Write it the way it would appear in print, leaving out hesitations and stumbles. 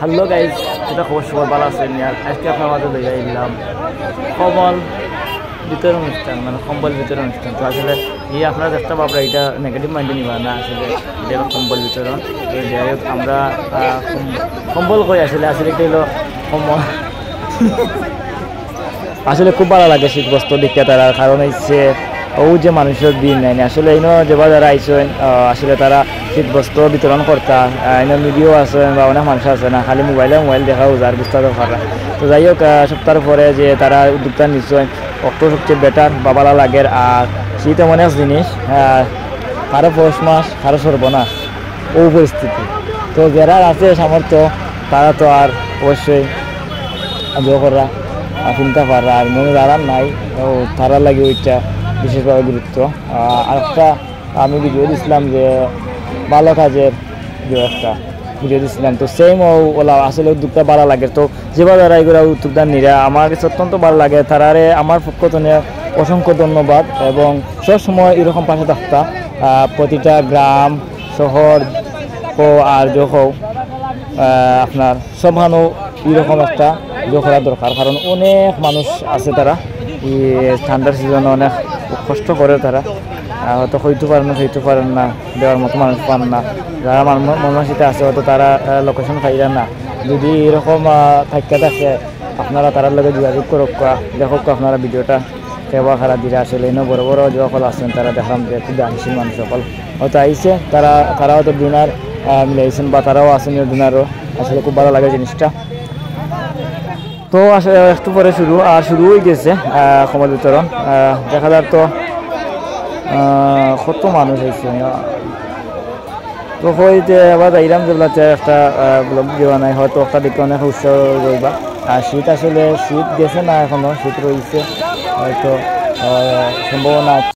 Hello guys, এটা খবর সবার ভালো আছেন। আজকে আপনার মাঝে লইয়া এলাম কম্বল বিতরণ অনুষ্ঠান, মানে কম্বল বিতরণ অনুষ্ঠান। তো আসলে এই আপনারা দেখতে পাবো এটা নেগেটিভ মাইন্ডে নিবা না, আসলে এটা কম্বল বিতরণ। তো যাই হোক, আমরা কম্বল কই আসলে আসলে এটা হলো কম্বল। আসলে খুব ভালো লাগে শীত বস্ত্র দেখতে তারা, কারণ হচ্ছে ও যে মানুষের দিন নাই আসলে এই যেবা যারা আইসেন আসলে তারা শীত বস্ত্র বিতরণ করতা এনে ভিডিও আছে বা অনেক মানুষ আছে না, খালি মোবাইল দেখাও যার বুঝতে পারা। তো যাই হোক, সপ্তাহের পরে যে তারা উদ্যোগটা নিশ্চয় অক্টো সবচেয়ে বেটার বা ভালো লাগে। আর শীত এমন এক জিনিস, কারো পৌষ মাস কারো সর্বনাশ ও পরিস্থিতি। তো যারা আছে সামর্থ্য তারা তো আর অবশ্যই করা চিন্তা পারা, আর মনে যারা নাই তারা লাগে ওইটা বিশেষভাবে গুরুত্ব। আরেকটা আমি ভিডিও দিয়েছিলাম যে ভালো কাজের একটা ভিডিও দিয়েছিলাম, তো সেম ওলা আসলে উদ্যোগটা ভালো লাগে। তো যেভাবে যারা এগুলো উদ্যোগটা নিরা আমার কাছে অত্যন্ত ভালো লাগে, তারারে আমার পক্ষ থেকে অসংখ্য ধন্যবাদ। এবং সবসময় এরকম পাশে থাকতা প্রতিটা গ্রাম শহর ও আর যখন আপনার সবখানেও এরকম একটা করা দরকার, কারণ অনেক মানুষ আছে তারা এই ঠান্ডার সিজনে অনেক কষ্ট করে, তারা হয়তো হইতে পারেন না দেওয়ার মতো মানুষ পান না। যারা মনমানসিকতা আছে হয়তো তারা লোকেশন পাইরা না। যদি এরকম থাকে আপনারা তার লগে যোগাযোগ করুক, দেখুক আপনারা ভিডিওটা সেবা খারা দিলে আসলে এনে বড় বড় যে সকল আছেন তারা দেখলাম যে খুব দানশীল মানুষ সকল হয়তো আইসে, তারা হয়তো ডিনার মিলাইছেন বা তারাও আছেন ডিনারও। আসলে খুব ভালো লাগে জিনিসটা। তো আসলে একটু পরে শুরু হয়ে গেছে কম্বল বিতরণ। দেখা যাক তো কত মানুষ হয়েছে। তো হইতে আবার যাইলাম যেগুলাতে একটা ব্লগ দেওয়া নাই, হয়তো একটা দেখে অনেক উৎসাহ রইবা। আর শীত আসলে শীত গেছে না, এখনো শীত রয়েছে, হয়তো সম্ভাবনা